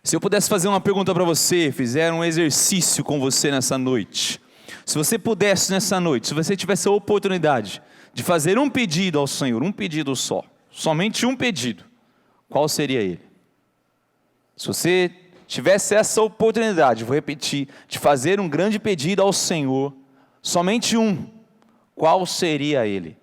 Se eu pudesse fazer uma pergunta para você, fizer um exercício com você nessa noite, se você pudesse nessa noite, se você tivesse a oportunidade de fazer um pedido ao Senhor, um pedido só, somente um pedido, qual seria ele? Se você tivesse essa oportunidade, vou repetir, de fazer um grande pedido ao Senhor, somente um, qual seria ele?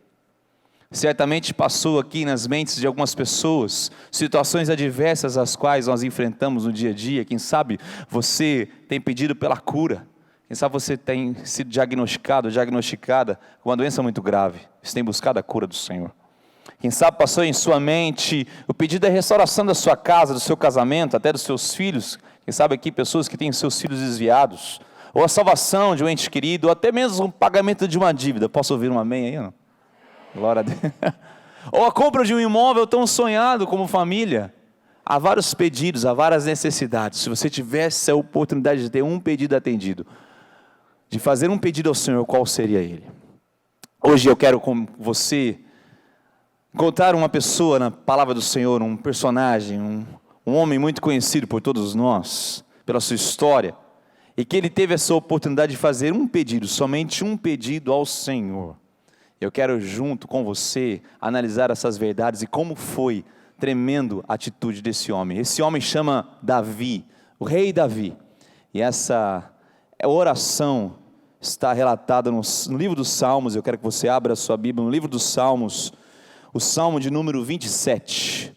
Certamente passou aqui nas mentes de algumas pessoas, situações adversas às quais nós enfrentamos no dia a dia. Quem sabe você tem pedido pela cura, quem sabe você tem sido diagnosticado, diagnosticada com uma doença muito grave, você tem buscado a cura do Senhor. Quem sabe passou em sua mente o pedido da restauração da sua casa, do seu casamento, até dos seus filhos. Quem sabe aqui pessoas que têm seus filhos desviados, ou a salvação de um ente querido, ou até mesmo o pagamento de uma dívida. Posso ouvir um amém aí ou não? Glória a Deus. Ou a compra de um imóvel tão sonhado como família. Há vários pedidos, há várias necessidades. Se você tivesse a oportunidade de ter um pedido atendido, de fazer um pedido ao Senhor, qual seria ele? Hoje eu quero com você encontrar uma pessoa na palavra do Senhor, um personagem, um homem muito conhecido por todos nós, pela sua história, e que ele teve essa oportunidade de fazer um pedido, somente um pedido ao Senhor. Eu quero junto com você analisar essas verdades e como foi tremendo a atitude desse homem. Esse homem chama Davi, o rei Davi. E essa oração está relatada no livro dos Salmos. Eu quero que você abra a sua Bíblia no livro dos Salmos, o Salmo de número 27.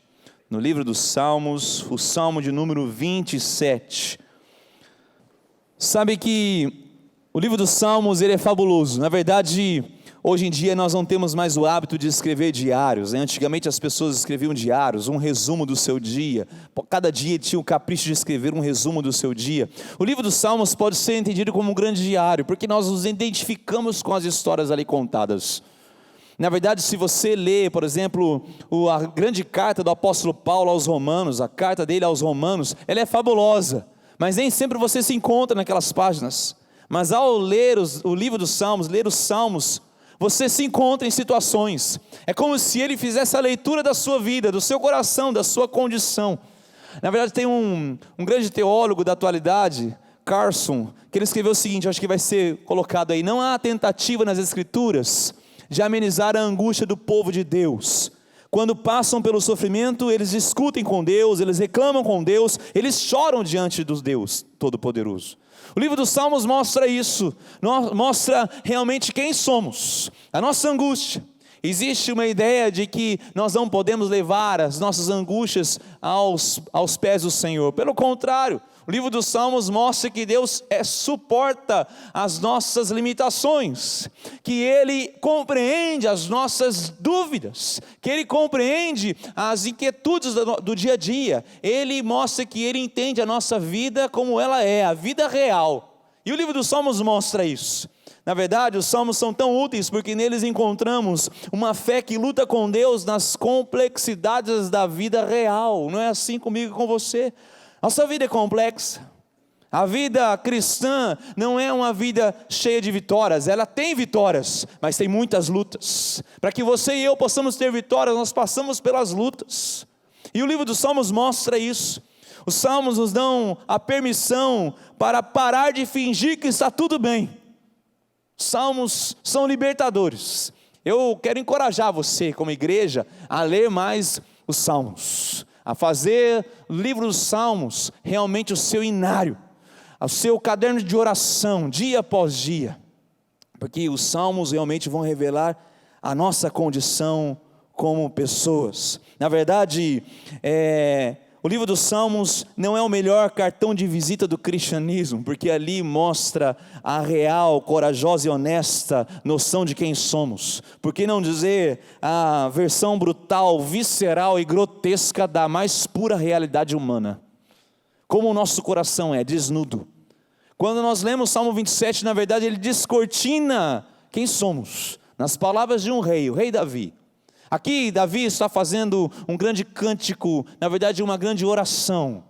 No livro dos Salmos, o Salmo de número 27. Sabe que o livro dos Salmos ele é fabuloso. Na verdade, hoje em dia nós não temos mais o hábito de escrever diários, né? Antigamente as pessoas escreviam diários, um resumo do seu dia. Cada dia tinha o capricho de escrever um resumo do seu dia. O livro dos Salmos pode ser entendido como um grande diário, porque nós nos identificamos com as histórias ali contadas. Na verdade, se você lê, por exemplo, a grande carta do apóstolo Paulo aos Romanos, a carta dele aos Romanos, ela é fabulosa, mas nem sempre você se encontra naquelas páginas. Mas ao ler o livro dos Salmos, ler os Salmos, você se encontra em situações, é como se ele fizesse a leitura da sua vida, do seu coração, da sua condição. Na verdade tem um grande teólogo da atualidade, Carson, que ele escreveu o seguinte, acho que vai ser colocado aí: não há tentativa nas escrituras de amenizar a angústia do povo de Deus. Quando passam pelo sofrimento, eles discutem com Deus, eles reclamam com Deus, eles choram diante do Deus Todo-Poderoso. O livro dos Salmos mostra isso, mostra realmente quem somos, a nossa angústia. Existe uma ideia de que nós não podemos levar as nossas angústias aos pés do Senhor. Pelo contrário, o livro dos Salmos mostra que Deus suporta as nossas limitações, que Ele compreende as nossas dúvidas, que Ele compreende as inquietudes do dia a dia. Ele mostra que Ele entende a nossa vida como ela é, a vida real. E o livro dos Salmos mostra isso. Na verdade, os Salmos são tão úteis porque neles encontramos uma fé que luta com Deus nas complexidades da vida real. Não é assim comigo e com você? Nossa vida é complexa. A vida cristã não é uma vida cheia de vitórias. Ela tem vitórias, mas tem muitas lutas. Para que você e eu possamos ter vitórias, nós passamos pelas lutas. E o livro dos Salmos mostra isso. Os Salmos nos dão a permissão para parar de fingir que está tudo bem. Os Salmos são libertadores. Eu quero encorajar você como igreja a ler mais os Salmos, a fazer o livro dos Salmos realmente o seu inário, o seu caderno de oração, dia após dia, porque os Salmos realmente vão revelar a nossa condição como pessoas. Na verdade, o livro dos Salmos não é o melhor cartão de visita do cristianismo, porque ali mostra a real, corajosa e honesta noção de quem somos. Por que não dizer a versão brutal, visceral e grotesca da mais pura realidade humana? Como o nosso coração é desnudo. Quando nós lemos o Salmo 27, na verdade ele descortina quem somos, nas palavras de um rei, o rei Davi. Aqui Davi está fazendo um grande cântico, na verdade uma grande oração.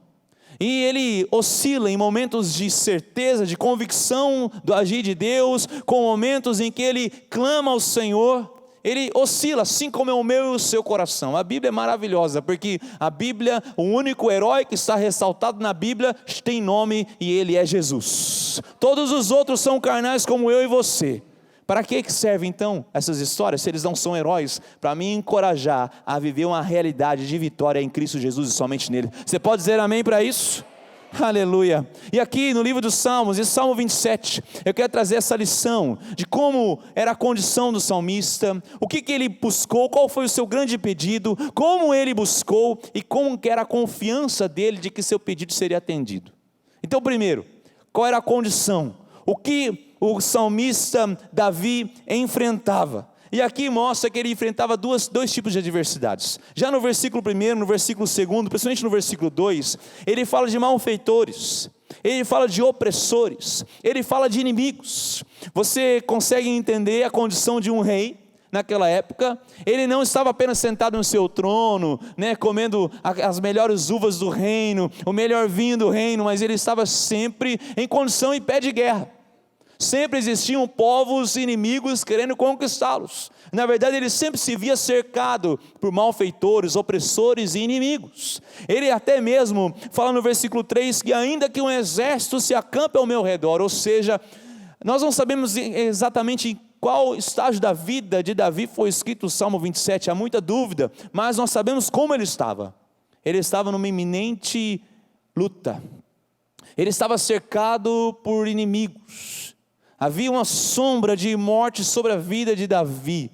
E ele oscila em momentos de certeza, de convicção do agir de Deus, com momentos em que ele clama ao Senhor. ele oscila, assim como é o meu e o seu coração. A Bíblia é maravilhosa, porque a Bíblia, o único herói que está ressaltado na Bíblia, tem nome e ele é Jesus. Todos os outros são carnais como eu e você. Para que servem então essas histórias, se eles não são heróis? Para me encorajar a viver uma realidade de vitória em Cristo Jesus e somente nele. Você pode dizer amém para isso? Aleluia. E aqui no livro dos Salmos, em Salmo 27, eu quero trazer essa lição de como era a condição do salmista, o que ele buscou, qual foi o seu grande pedido, como ele buscou e como que era a confiança dele de que seu pedido seria atendido. Então, primeiro, qual era a condição? O que o salmista Davi enfrentava? E aqui mostra que ele enfrentava dois tipos de adversidades. Já no versículo 1, no versículo 2, principalmente no versículo 2, ele fala de malfeitores, ele fala de opressores, ele fala de inimigos. Você consegue entender a condição de um rei naquela época? Ele não estava apenas sentado no seu trono, comendo as melhores uvas do reino, o melhor vinho do reino, mas ele estava sempre em condição em pé de guerra. Sempre existiam povos inimigos querendo conquistá-los. Na verdade, ele sempre se via cercado por malfeitores, opressores e inimigos. Ele até mesmo fala no versículo 3 que ainda que um exército se acampe ao meu redor, ou seja, nós não sabemos exatamente em qual estágio da vida de Davi foi escrito o Salmo 27, há muita dúvida, mas nós sabemos como ele estava. Ele estava numa iminente luta. Ele estava cercado por inimigos. Havia uma sombra de morte sobre a vida de Davi.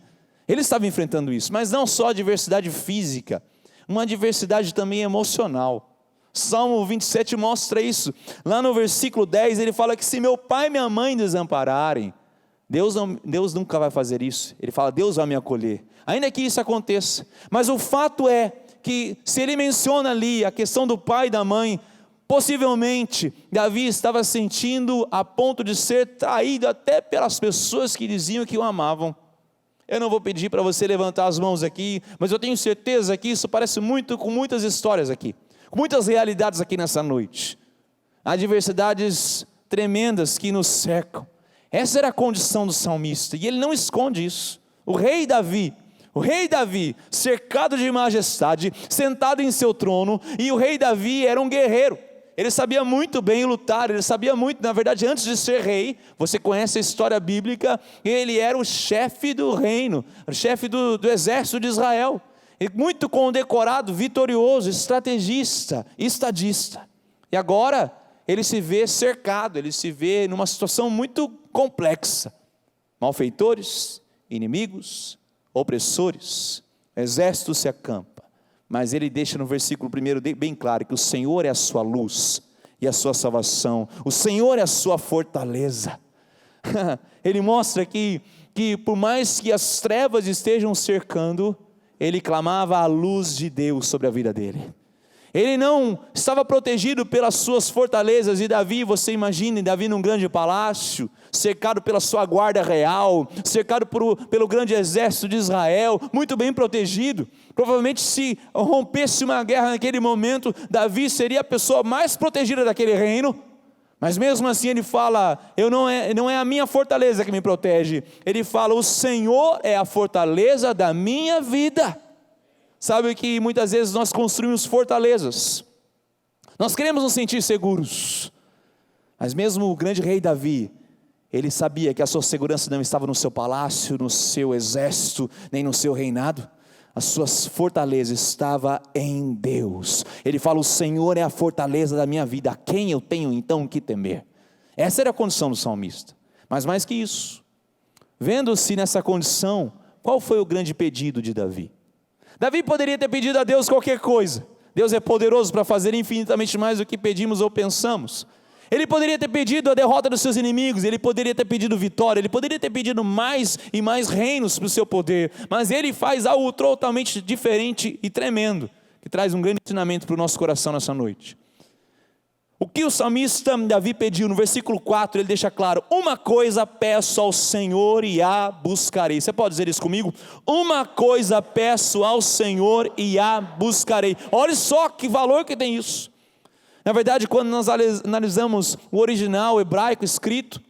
Ele estava enfrentando isso, mas não só a adversidade física, uma adversidade também emocional. Salmo 27 mostra isso. Lá no versículo 10 ele fala que se meu pai e minha mãe desampararem, Deus nunca vai fazer isso. Ele fala, Deus vai me acolher, ainda que isso aconteça. Mas o fato é que se ele menciona ali a questão do pai e da mãe, possivelmente Davi estava sentindo a ponto de ser traído até pelas pessoas que diziam que o amavam. Eu não vou pedir para você levantar as mãos aqui, mas eu tenho certeza que isso parece muito com muitas histórias aqui, com muitas realidades aqui nessa noite. Há adversidades tremendas que nos cercam. Essa era a condição do salmista, e ele não esconde isso. O rei Davi, cercado de majestade, sentado em seu trono, e o rei Davi era um guerreiro. Ele sabia muito bem lutar, ele sabia muito, na verdade, antes de ser rei, você conhece a história bíblica, ele era o chefe do reino, o chefe do exército de Israel, muito condecorado, vitorioso, estrategista, estadista. E agora, ele se vê cercado, ele se vê numa situação muito complexa. Malfeitores, inimigos, opressores, o exército se acampa. Mas ele deixa no versículo 1 bem claro que o Senhor é a sua luz e a sua salvação. O Senhor é a sua fortaleza. Ele mostra aqui que por mais que as trevas estejam cercando, ele clamava a luz de Deus sobre a vida dele. Ele não estava protegido pelas suas fortalezas, e Davi, você imagine, Davi num grande palácio, cercado pela sua guarda real, cercado pelo grande exército de Israel, muito bem protegido. Provavelmente se rompesse uma guerra naquele momento, Davi seria a pessoa mais protegida daquele reino, mas mesmo assim ele fala, não é a minha fortaleza que me protege, ele fala, o Senhor é a fortaleza da minha vida. Sabe que muitas vezes nós construímos fortalezas, nós queremos nos sentir seguros, mas mesmo o grande rei Davi, ele sabia que a sua segurança não estava no seu palácio, no seu exército, nem no seu reinado. A sua fortaleza estava em Deus. Ele fala, o Senhor é a fortaleza da minha vida, a quem eu tenho então que temer? Essa era a condição do salmista. Mas mais que isso, vendo-se nessa condição, qual foi o grande pedido de Davi? Davi poderia ter pedido a Deus qualquer coisa. Deus é poderoso para fazer infinitamente mais do que pedimos ou pensamos. Ele poderia ter pedido a derrota dos seus inimigos, ele poderia ter pedido vitória, ele poderia ter pedido mais e mais reinos para o seu poder, mas ele faz algo totalmente diferente e tremendo, que traz um grande ensinamento para o nosso coração nessa noite. O que o salmista Davi pediu no versículo 4, ele deixa claro, uma coisa peço ao Senhor e a buscarei. Você pode dizer isso comigo? Uma coisa peço ao Senhor e a buscarei. Olha só que valor que tem isso. Na verdade, quando nós analisamos o original hebraico escrito,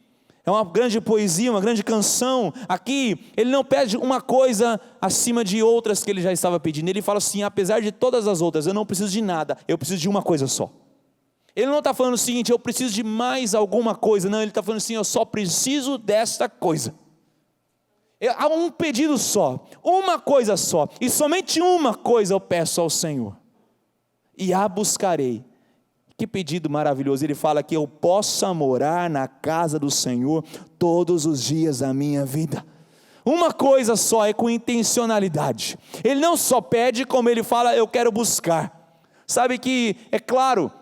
É uma grande poesia, uma grande canção. Aqui, ele não pede uma coisa acima de outras que ele já estava pedindo. Ele fala assim: apesar de todas as outras, eu não preciso de nada, eu preciso de uma coisa só. Ele não está falando o seguinte: eu preciso de mais alguma coisa. Não, ele está falando assim: eu só preciso desta coisa. Há um pedido só, uma coisa só, e somente uma coisa eu peço ao Senhor, e a buscarei. Que pedido maravilhoso. Ele fala que eu possa morar na casa do Senhor todos os dias da minha vida. Uma coisa só, é com intencionalidade. Ele não só pede, como ele fala: eu quero buscar. Sabe que, é claro,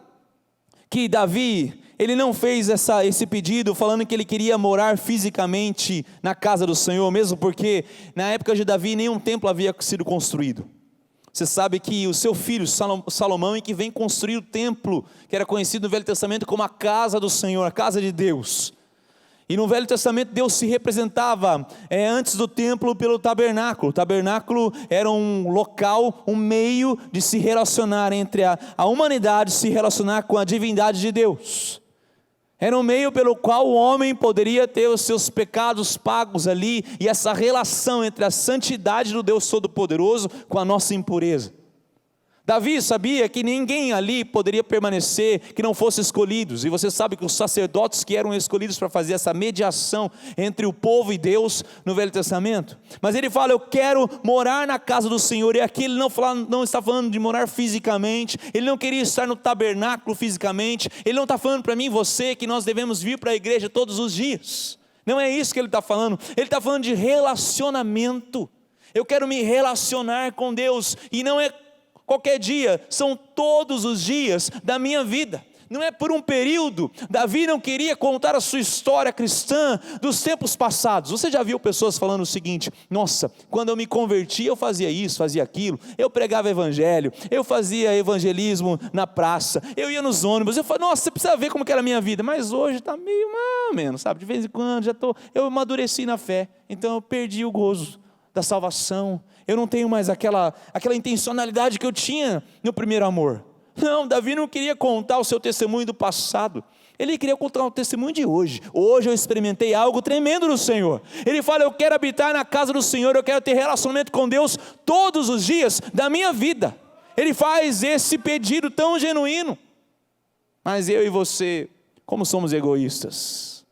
que Davi, ele não fez esse pedido falando que ele queria morar fisicamente na casa do Senhor, mesmo porque na época de Davi nenhum templo havia sido construído. Você sabe que o seu filho Salomão é que vem construir o templo, que era conhecido no Velho Testamento como a casa do Senhor, a casa de Deus. E no Velho Testamento Deus se representava antes do templo pelo tabernáculo. O tabernáculo era um local, um meio de se relacionar entre a humanidade, se relacionar com a divindade de Deus. Era um meio pelo qual o homem poderia ter os seus pecados pagos ali, e essa relação entre a santidade do Deus Todo-Poderoso com a nossa impureza. Davi sabia que ninguém ali poderia permanecer que não fosse escolhidos, e você sabe que os sacerdotes que eram escolhidos para fazer essa mediação entre o povo e Deus no Velho Testamento. Mas ele fala: eu quero morar na casa do Senhor, e aqui ele não está falando de morar fisicamente, ele não queria estar no tabernáculo fisicamente, ele não está falando para mim e você que nós devemos vir para a igreja todos os dias, não é isso que ele está falando. Ele está falando de relacionamento. Eu quero me relacionar com Deus, e não é qualquer dia, são todos os dias da minha vida. Não é por um período. Davi não queria contar a sua história cristã dos tempos passados. Você já viu pessoas falando o seguinte: nossa, quando eu me converti eu fazia isso, fazia aquilo, eu pregava evangelho, eu fazia evangelismo na praça, eu ia nos ônibus, eu falei: nossa, você precisa ver como que era a minha vida, mas hoje está meio mais ou menos, sabe, de vez em quando eu amadureci na fé, então eu perdi o gozo da salvação, eu não tenho mais aquela intencionalidade que eu tinha no primeiro amor. Não, Davi não queria contar o seu testemunho do passado, ele queria contar o testemunho de hoje. Hoje eu experimentei algo tremendo no Senhor. Ele fala: eu quero habitar na casa do Senhor, eu quero ter relacionamento com Deus todos os dias da minha vida. Ele faz esse pedido tão genuíno. Mas eu e você, como somos egoístas,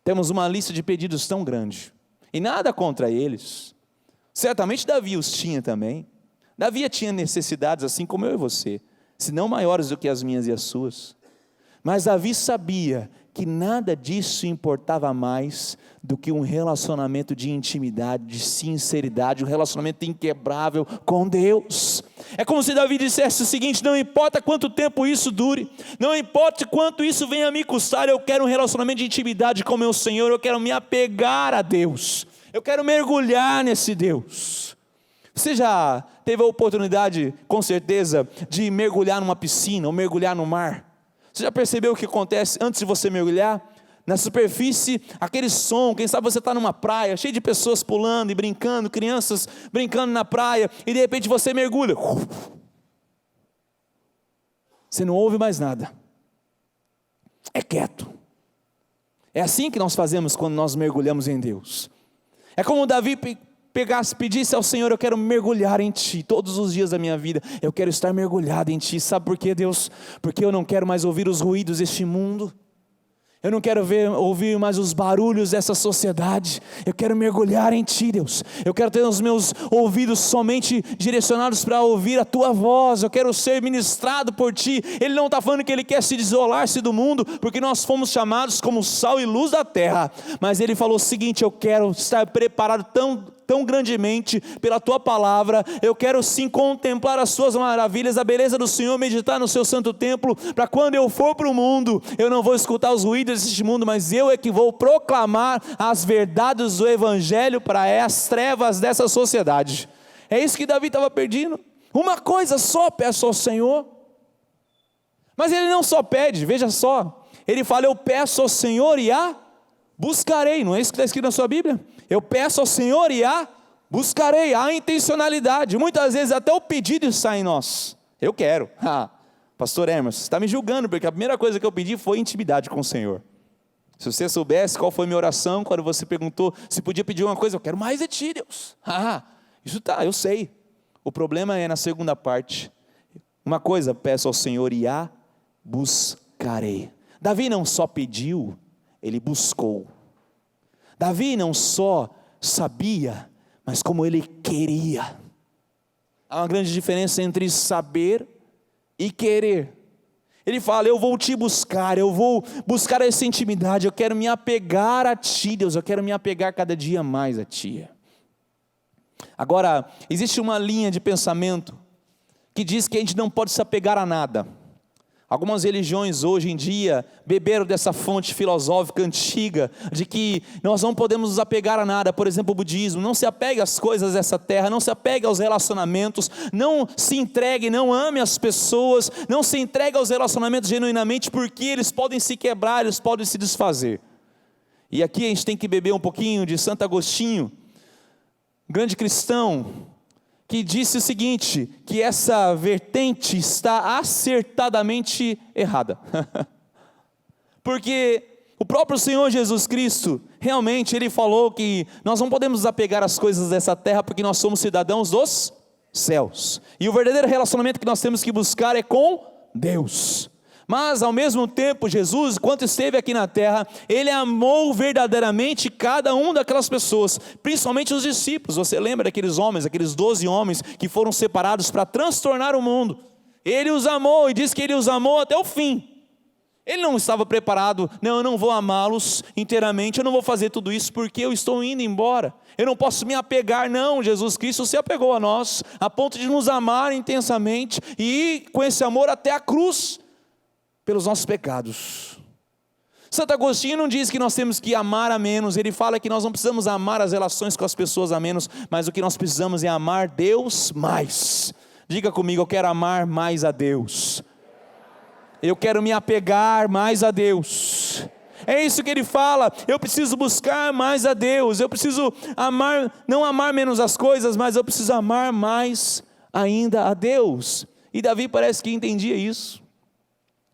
temos uma lista de pedidos tão grande, e nada contra eles. Certamente Davi os tinha também. Davi tinha necessidades assim como eu e você, se não maiores do que as minhas e as suas. Mas Davi sabia que nada disso importava mais do que um relacionamento de intimidade, de sinceridade, um relacionamento inquebrável com Deus. É como se Davi dissesse o seguinte: não importa quanto tempo isso dure, não importa quanto isso venha a me custar, eu quero um relacionamento de intimidade com meu Senhor, eu quero me apegar a Deus, eu quero mergulhar nesse Deus. Você já teve a oportunidade, com certeza, de mergulhar numa piscina ou mergulhar no mar? Você já percebeu o que acontece antes de você mergulhar? Na superfície, aquele som, quem sabe você está numa praia, cheio de pessoas pulando e brincando, crianças brincando na praia, e de repente você mergulha. Você não ouve mais nada. É quieto. É assim que nós fazemos quando nós mergulhamos em Deus. É como Davi pedisse ao Senhor: eu quero mergulhar em Ti todos os dias da minha vida, eu quero estar mergulhado em Ti. Sabe por quê, Deus? Porque eu não quero mais ouvir os ruídos deste mundo, eu não quero ouvir mais os barulhos dessa sociedade, eu quero mergulhar em Ti, Deus. Eu quero ter os meus ouvidos somente direcionados para ouvir a Tua voz, eu quero ser ministrado por Ti. Ele não está falando que Ele quer se isolar-se do mundo, porque nós fomos chamados como sal e luz da terra, mas Ele falou o seguinte: eu quero estar preparado tão grandemente pela Tua palavra, eu quero sim contemplar as Suas maravilhas, a beleza do Senhor, meditar no Seu santo templo, para quando eu for para o mundo, eu não vou escutar os ruídos deste mundo, mas eu é que vou proclamar as verdades do Evangelho para as trevas dessa sociedade. É isso que Davi estava pedindo. Uma coisa só peço ao Senhor. Mas ele não só pede, veja só, ele fala: eu peço ao Senhor e a buscarei. Não é isso que está escrito na sua Bíblia? Eu peço ao Senhor e a buscarei. A intencionalidade, muitas vezes até o pedido está em nós. Eu quero. Pastor Emerson, você está me julgando, porque a primeira coisa que eu pedi foi intimidade com o Senhor. Se você soubesse qual foi a minha oração quando você perguntou se podia pedir uma coisa, eu quero mais de ti, Deus. Isso tá, eu sei. O problema é na segunda parte. Uma coisa peço ao Senhor e a buscarei. Davi não só pediu, ele buscou. Davi não só sabia, mas como ele queria. Há uma grande diferença entre saber e querer. Ele fala, eu vou te buscar, eu vou buscar essa intimidade, eu quero me apegar a ti, Deus, eu quero me apegar cada dia mais a ti. Agora, existe uma linha de pensamento que diz que a gente não pode se apegar a nada. Algumas religiões hoje em dia beberam dessa fonte filosófica antiga de que nós não podemos nos apegar a nada. Por exemplo, o budismo, não se apegue às coisas dessa terra, não se apegue aos relacionamentos, não se entregue, não ame as pessoas, não se entregue aos relacionamentos genuinamente, porque eles podem se quebrar, eles podem se desfazer. E aqui a gente tem que beber um pouquinho de Santo Agostinho, grande cristão, que disse o seguinte, que essa vertente está acertadamente errada. Porque o próprio Senhor Jesus Cristo, realmente Ele falou que nós não podemos nos apegar às coisas dessa terra, porque nós somos cidadãos dos céus. E o verdadeiro relacionamento que nós temos que buscar é com Deus. Mas ao mesmo tempo, Jesus, enquanto esteve aqui na terra, Ele amou verdadeiramente cada um daquelas pessoas, principalmente os discípulos. Você lembra daqueles homens, aqueles 12 homens que foram separados para transtornar o mundo? Ele os amou e diz que Ele os amou até o fim. Ele não estava preparado, não, eu não vou amá-los inteiramente, eu não vou fazer tudo isso porque eu estou indo embora. Eu não posso me apegar, não, Jesus Cristo se apegou a nós, a ponto de nos amar intensamente e ir com esse amor até a cruz, pelos nossos pecados. Santo Agostinho não diz que nós temos que amar a menos, ele fala que nós não precisamos amar as relações com as pessoas a menos, mas o que nós precisamos é amar Deus mais. Diga comigo, eu quero amar mais a Deus. Eu quero me apegar mais a Deus. É isso que ele fala, eu preciso buscar mais a Deus, eu preciso amar, não amar menos as coisas, mas eu preciso amar mais ainda a Deus. E Davi parece que entendia isso.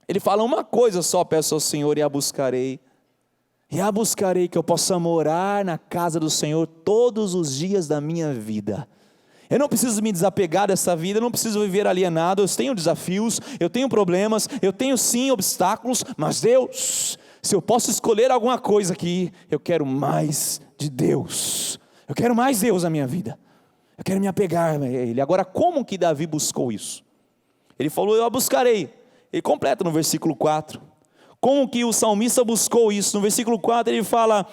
Ele fala uma coisa só, peço ao Senhor e a buscarei que eu possa morar na casa do Senhor todos os dias da minha vida. Eu não preciso me desapegar dessa vida, eu não preciso viver alienado, eu tenho desafios, eu tenho problemas, eu tenho sim obstáculos, mas Deus, se eu posso escolher alguma coisa aqui, eu quero mais de Deus, eu quero mais Deus na minha vida, eu quero me apegar a Ele. Agora, como que Davi buscou isso? Ele falou, eu a buscarei. Ele completa no versículo 4, como que o salmista buscou isso? No versículo 4 ele fala,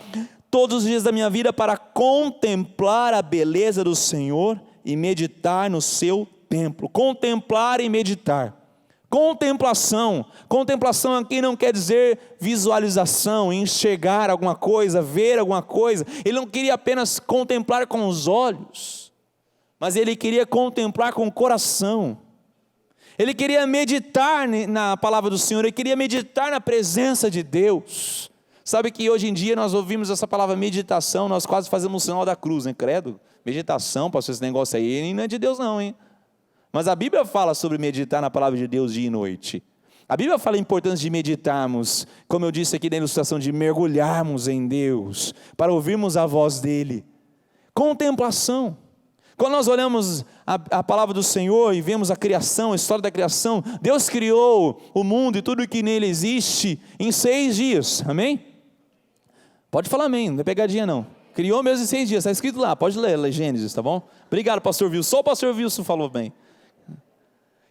todos os dias da minha vida para contemplar a beleza do Senhor e meditar no seu templo. Contemplar e meditar. Contemplação aqui não quer dizer visualização, enxergar alguma coisa, ver alguma coisa. Ele não queria apenas contemplar com os olhos, mas ele queria contemplar com o coração. Ele queria meditar na palavra do Senhor, ele queria meditar na presença de Deus. Sabe que hoje em dia nós ouvimos essa palavra meditação, nós quase fazemos o sinal da cruz, né? Credo, meditação, pastor, esse negócio aí não é de Deus não, hein? Mas a Bíblia fala sobre meditar na palavra de Deus dia e noite. A Bíblia fala a importância de meditarmos, como eu disse aqui na ilustração, de mergulharmos em Deus, para ouvirmos a voz dEle. Contemplação. Quando nós olhamos a palavra do Senhor e vemos a criação, a história da criação, Deus criou o mundo e tudo que nele existe em 6 dias, amém? Pode falar amém, não é pegadinha não. Criou mesmo em 6 dias, está escrito lá, pode ler Gênesis, tá bom? Obrigado, pastor Wilson, só o pastor Wilson falou bem.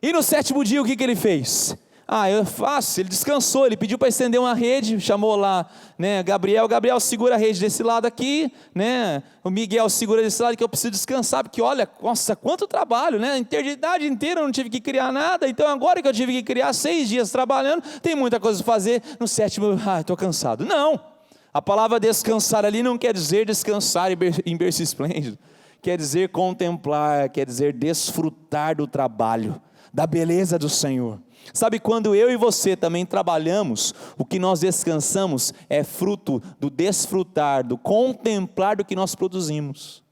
E no 7º dia o que ele fez? É fácil, ele descansou, ele pediu para estender uma rede, chamou lá, né, Gabriel segura a rede desse lado aqui, né, o Miguel segura desse lado que eu preciso descansar, porque olha, nossa, quanto trabalho, né, a eternidade inteira eu não tive que criar nada, então agora que eu tive que criar 6 dias trabalhando, tem muita coisa a fazer, no 7º, estou cansado. Não, a palavra descansar ali não quer dizer descansar em berço esplêndido, quer dizer contemplar, quer dizer desfrutar do trabalho, da beleza do Senhor. Sabe, quando eu e você também trabalhamos, o que nós descansamos é fruto do desfrutar, do contemplar do que nós produzimos.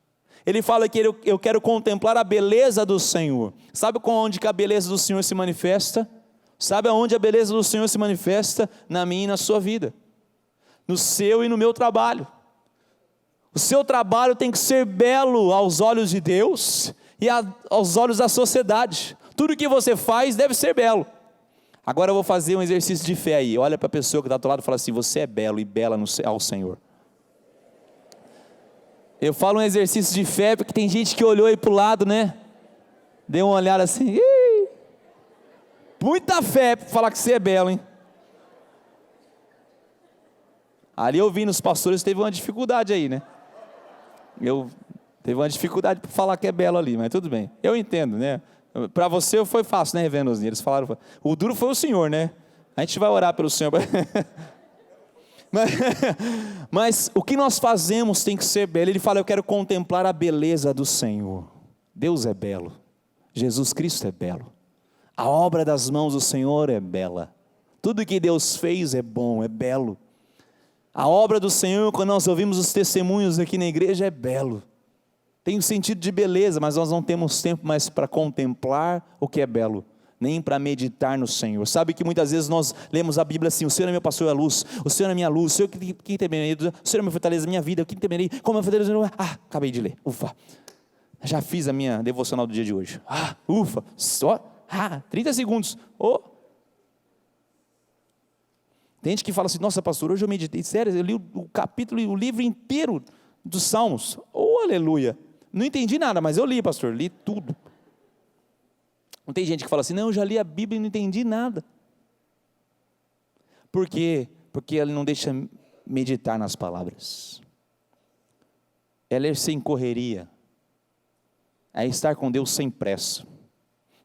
Ele fala que eu quero contemplar a beleza do Senhor. Sabe onde que a beleza do Senhor se manifesta? Sabe aonde a beleza do Senhor se manifesta? Na minha e na sua vida. no seu e no meu trabalho. O seu trabalho tem que ser belo aos olhos de Deus e aos olhos da sociedade. Tudo que você faz deve ser belo. Agora eu vou fazer um exercício de fé aí. Olha para a pessoa que está do outro lado e fala assim: você é belo e bela ao Senhor. Eu falo um exercício de fé porque tem gente que olhou aí para o lado, né? Deu uma olhada assim. Ih! Muita fé para falar que você é belo, hein? Ali eu vi nos pastores, teve uma dificuldade aí, né? Teve uma dificuldade para falar que é belo ali, mas tudo bem. Eu entendo, né? Para você foi fácil, né, Reverendo Osni? Eles falaram, o duro foi o Senhor, né? A gente vai orar pelo Senhor. Mas o que nós fazemos tem que ser belo. Ele fala, eu quero contemplar a beleza do Senhor. Deus é belo. Jesus Cristo é belo. A obra das mãos do Senhor é bela. Tudo que Deus fez é bom, é belo. A obra do Senhor, quando nós ouvimos os testemunhos aqui na igreja, é belo. Tem um sentido de beleza, mas nós não temos tempo mais para contemplar o que é belo, nem para meditar no Senhor. Sabe que muitas vezes nós lemos a Bíblia assim: o Senhor é meu pastor e a luz, o Senhor é minha luz, o Senhor quem temerei, o Senhor é minha fortaleza, minha vida, quem temerei, como eu fortaleza, acabei de ler, ufa, já fiz a minha devocional do dia de hoje, ufa, só, 30 segundos, Tem gente que fala assim: nossa pastor, hoje eu meditei, sério, eu li o capítulo e o livro inteiro dos Salmos, aleluia, não entendi nada, mas eu li, pastor, li tudo. Não tem gente que fala assim: não, eu já li a Bíblia e não entendi nada. Por quê? Porque ele não deixa meditar nas palavras. É ler sem correria, é estar com Deus sem pressa.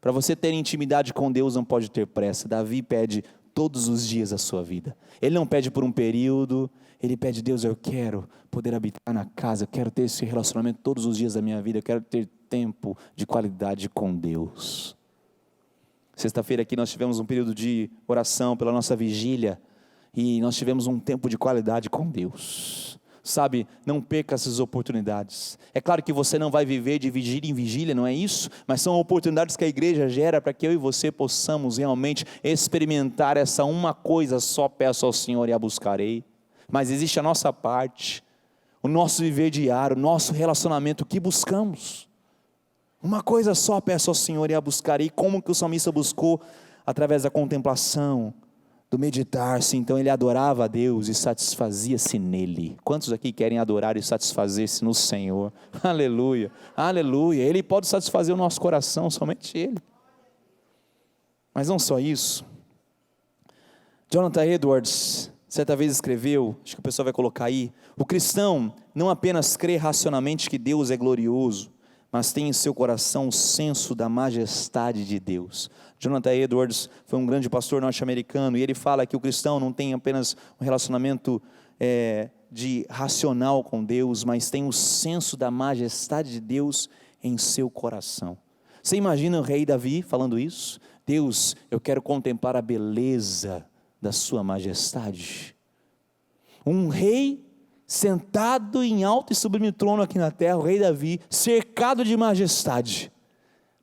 Para você ter intimidade com Deus não pode ter pressa. Davi pede todos os dias da sua vida. Ele não pede por um período, ele pede: Deus, eu quero poder habitar na casa, eu quero ter esse relacionamento todos os dias da minha vida, eu quero ter tempo de qualidade com Deus. Sexta-feira aqui nós tivemos um período de oração pela nossa vigília, e nós tivemos um tempo de qualidade com Deus. Sabe, não perca essas oportunidades. É claro que você não vai viver de vigília em vigília, não é isso? Mas são oportunidades que a igreja gera para que eu e você possamos realmente experimentar essa uma coisa só: peço ao Senhor e a buscarei. Mas existe a nossa parte, o nosso viver diário, o nosso relacionamento, o que buscamos. Uma coisa só peço ao Senhor e a buscarei. Como que o salmista buscou? Através da contemplação, do meditar-se. Então ele adorava a Deus e satisfazia-se nele. Quantos aqui querem adorar e satisfazer-se no Senhor? Aleluia, aleluia. Ele pode satisfazer o nosso coração, somente Ele. Mas não só isso. Jonathan Edwards certa vez escreveu, acho que o pessoal vai colocar aí: o cristão não apenas crê racionalmente que Deus é glorioso, mas tem em seu coração o senso da majestade de Deus. Jonathan Edwards foi um grande pastor norte-americano, e ele fala que o cristão não tem apenas um relacionamento de racional com Deus, mas tem o senso da majestade de Deus em seu coração. Você imagina o rei Davi falando isso? Deus, eu quero contemplar a beleza da sua majestade. Um rei sentado em alto e sublime trono aqui na terra, o rei Davi, cercado de majestade,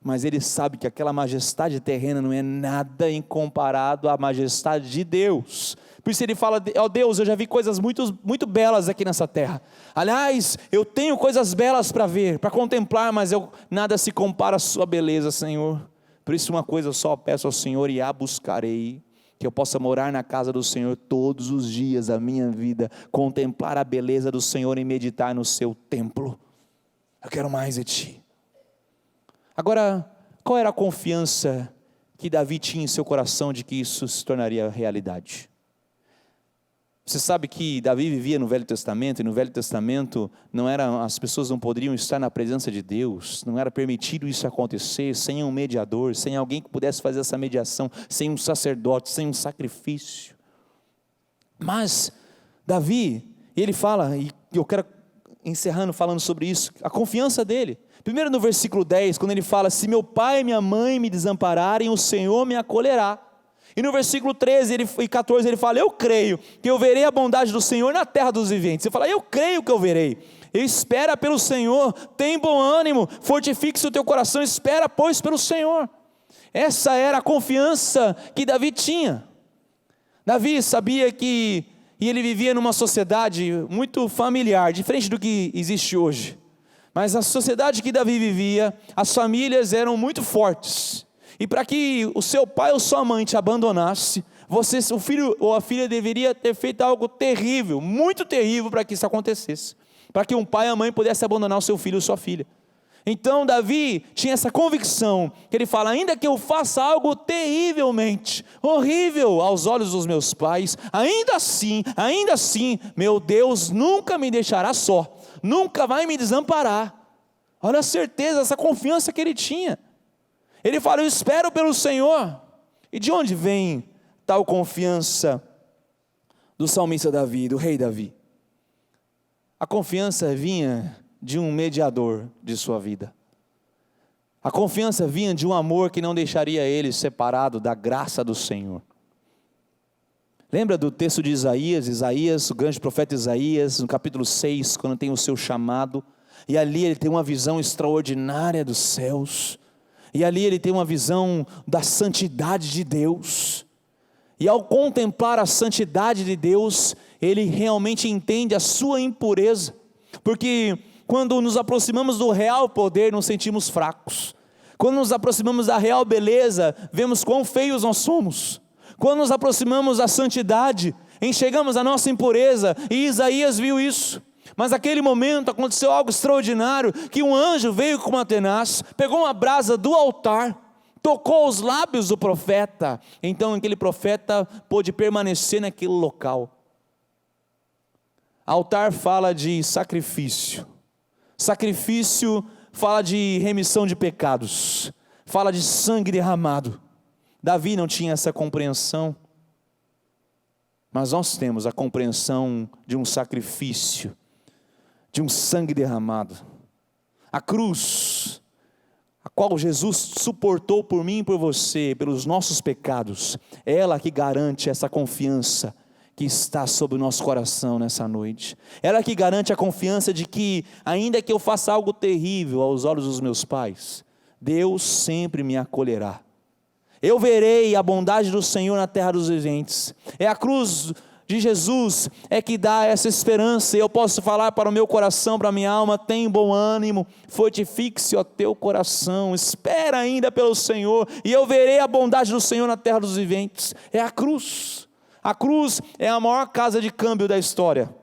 mas ele sabe que aquela majestade terrena não é nada em comparado à majestade de Deus. Por isso ele fala: ó Deus, eu já vi coisas muito belas aqui nessa terra, aliás, eu tenho coisas belas para ver, para contemplar, mas nada se compara à sua beleza, Senhor. Por isso uma coisa eu só peço ao Senhor e a buscarei: que eu possa morar na casa do Senhor todos os dias da minha vida, contemplar a beleza do Senhor e meditar no seu templo. Eu quero mais de Ti. Agora, qual era a confiança que Davi tinha em seu coração de que isso se tornaria realidade? Você sabe que Davi vivia no Velho Testamento, e no Velho Testamento as pessoas não poderiam estar na presença de Deus, não era permitido isso acontecer sem um mediador, sem alguém que pudesse fazer essa mediação, sem um sacerdote, sem um sacrifício. Mas Davi, ele fala, e eu quero encerrando falando sobre isso, a confiança dele. Primeiro no versículo 10, quando ele fala: se meu pai e minha mãe me desampararem, o Senhor me acolherá. E no versículo 13 e 14 ele fala: eu creio que eu verei a bondade do Senhor na terra dos viventes. Você fala: eu creio que eu verei. Espera pelo Senhor, tem bom ânimo, fortifique-se o teu coração, espera pois pelo Senhor. Essa era a confiança que Davi tinha. Davi sabia que E ele vivia numa sociedade muito familiar, diferente do que existe hoje. Mas a sociedade que Davi vivia, as famílias eram muito fortes. E para que o seu pai ou sua mãe te abandonasse, o filho ou a filha deveria ter feito algo terrível, muito terrível, para que isso acontecesse. Para que um pai ou a mãe pudesse abandonar o seu filho ou sua filha. Então Davi tinha essa convicção, que ele fala: ainda que eu faça algo terrivelmente horrível aos olhos dos meus pais, ainda assim, meu Deus nunca me deixará só, nunca vai me desamparar. Olha a certeza, essa confiança que ele tinha. Ele fala: eu espero pelo Senhor. E de onde vem tal confiança do salmista Davi, do rei Davi? A confiança vinha de um mediador de sua vida. A confiança vinha de um amor que não deixaria ele separado da graça do Senhor. Lembra do texto de Isaías, o grande profeta Isaías, no capítulo 6, quando tem o seu chamado, e ali ele tem uma visão extraordinária dos céus, e ali ele tem uma visão da santidade de Deus, e ao contemplar a santidade de Deus, ele realmente entende a sua impureza, porque quando nos aproximamos do real poder, nos sentimos fracos. Quando nos aproximamos da real beleza, vemos quão feios nós somos. Quando nos aproximamos da santidade, enxergamos a nossa impureza, e Isaías viu isso. Mas naquele momento aconteceu algo extraordinário, que um anjo veio com uma tenaz, pegou uma brasa do altar, tocou os lábios do profeta. Então aquele profeta pôde permanecer naquele local. Altar fala de sacrifício. Sacrifício fala de remissão de pecados, fala de sangue derramado. Davi não tinha essa compreensão, mas nós temos a compreensão de um sacrifício, de um sangue derramado. A cruz, a qual Jesus suportou por mim e por você, pelos nossos pecados, é ela que garante essa confiança que está sobre o nosso coração nessa noite. Ela que garante a confiança de que, ainda que eu faça algo terrível aos olhos dos meus pais, Deus sempre me acolherá. Eu verei a bondade do Senhor na terra dos viventes. É a cruz de Jesus é que dá essa esperança, e eu posso falar para o meu coração, para a minha alma: tem bom ânimo, fortifique-se o teu coração, espera ainda pelo Senhor, e eu verei a bondade do Senhor na terra dos viventes. É a cruz. A cruz é a maior casa de câmbio da história.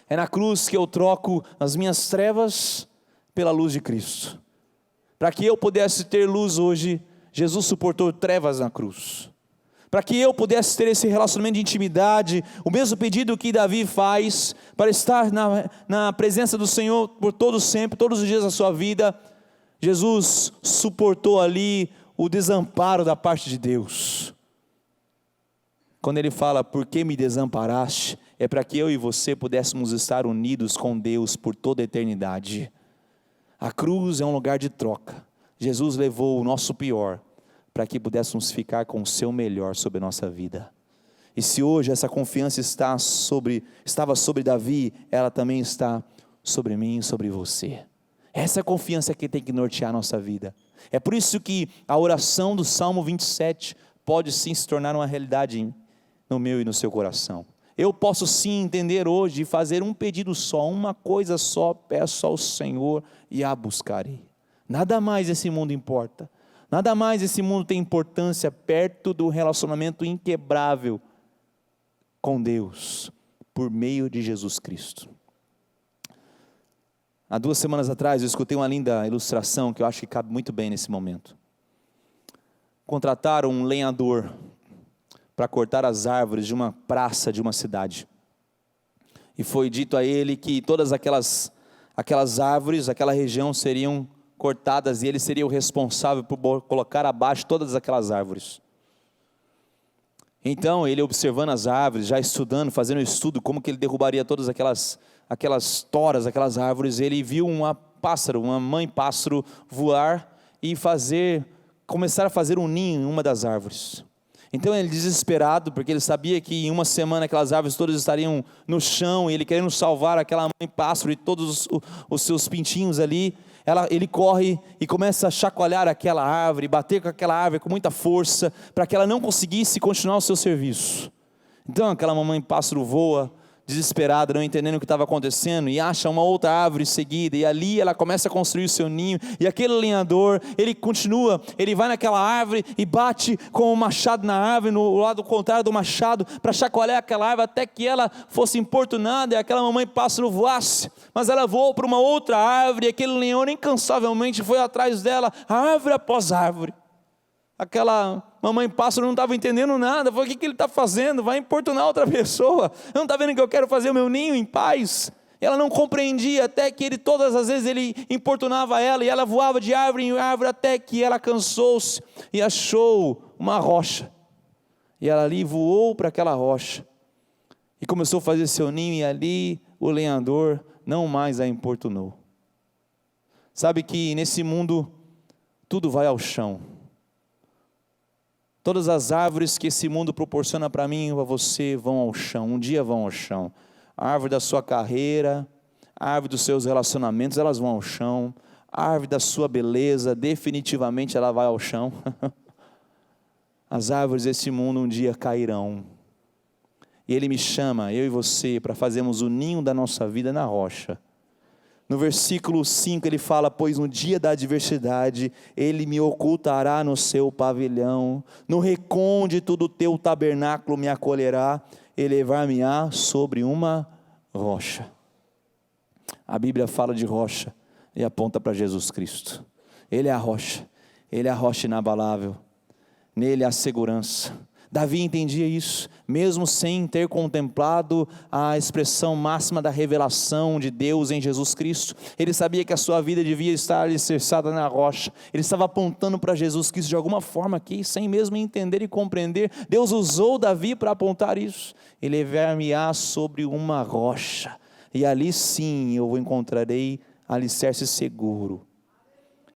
É na cruz que eu troco as minhas trevas pela luz de Cristo. Para que eu pudesse ter luz hoje, Jesus suportou trevas na cruz. Para que eu pudesse ter esse relacionamento de intimidade, o mesmo pedido que Davi faz, para estar na presença do Senhor por todo sempre, todos os dias da sua vida, Jesus suportou ali o desamparo da parte de Deus. Quando ele fala: por que me desamparaste? É para que eu e você pudéssemos estar unidos com Deus por toda a eternidade. A cruz é um lugar de troca. Jesus levou o nosso pior, para que pudéssemos ficar com o seu melhor sobre a nossa vida. E se hoje essa confiança estava sobre Davi, ela também está sobre mim e sobre você. Essa é a confiança que tem que nortear a nossa vida. É por isso que a oração do Salmo 27 pode sim se tornar uma realidade no meu e no seu coração. Eu posso sim entender hoje e fazer um pedido só, uma coisa só, peço ao Senhor e a buscarei. Nada mais esse mundo importa. Nada mais esse mundo tem importância perto do relacionamento inquebrável com Deus, por meio de Jesus Cristo. Há 2 semanas atrás eu escutei uma linda ilustração que eu acho que cabe muito bem nesse momento. Contrataram um lenhador para cortar as árvores de uma praça de uma cidade. E foi dito a ele que todas aquelas árvores, aquela região seriam cortadas, e ele seria o responsável por colocar abaixo todas aquelas árvores. Então ele, observando as árvores, já estudando, fazendo um estudo como que ele derrubaria todas aquelas toras, aquelas árvores, ele viu uma mãe pássaro voar e começar a fazer um ninho em uma das árvores. Então ele, desesperado, porque ele sabia que em uma semana aquelas árvores todas estariam no chão, e ele querendo salvar aquela mãe pássaro e todos os seus pintinhos ali, ele corre e começa a chacoalhar aquela árvore, bater com aquela árvore com muita força, para que ela não conseguisse continuar o seu serviço. Então aquela mamãe pássaro voa, desesperada, não entendendo o que estava acontecendo, e acha uma outra árvore seguida, e ali ela começa a construir o seu ninho, e aquele lenhador, ele continua, ele vai naquela árvore, e bate com o machado na árvore, no lado contrário do machado, para chacoalhar aquela árvore, até que ela fosse importunada, e aquela mamãe pássaro voasse, mas ela voou para uma outra árvore, e aquele leão incansavelmente foi atrás dela, árvore após árvore. Aquela mamãe pássaro não estava entendendo nada. Falou: o que ele está fazendo? Vai importunar outra pessoa. Não está vendo que eu quero fazer o meu ninho em paz? Ela não compreendia, até que ele, todas as vezes, ele importunava ela, e ela voava de árvore em árvore, até que ela cansou-se e achou uma rocha, e ela ali voou para aquela rocha, e começou a fazer seu ninho, e ali o lenhador não mais a importunou. Sabe que nesse mundo tudo vai ao chão. Todas as árvores que esse mundo proporciona para mim e para você vão ao chão, um dia vão ao chão. A árvore da sua carreira, a árvore dos seus relacionamentos, elas vão ao chão. A árvore da sua beleza, definitivamente ela vai ao chão. As árvores desse mundo um dia cairão. E Ele me chama, eu e você, para fazermos o ninho da nossa vida na rocha. No versículo 5 ele fala: pois no dia da adversidade, Ele me ocultará no seu pavilhão, no recôndito do teu tabernáculo me acolherá, elevar-me-á sobre uma rocha. A Bíblia fala de rocha e aponta para Jesus Cristo. Ele é a rocha, Ele é a rocha inabalável, nele há segurança. Davi entendia isso, mesmo sem ter contemplado a expressão máxima da revelação de Deus em Jesus Cristo. Ele sabia que a sua vida devia estar alicerçada na rocha. Ele estava apontando para Jesus Cristo de alguma forma aqui, sem mesmo entender e compreender. Deus usou Davi para apontar isso. Elevar-me-á sobre uma rocha, e ali sim eu encontrarei alicerce seguro.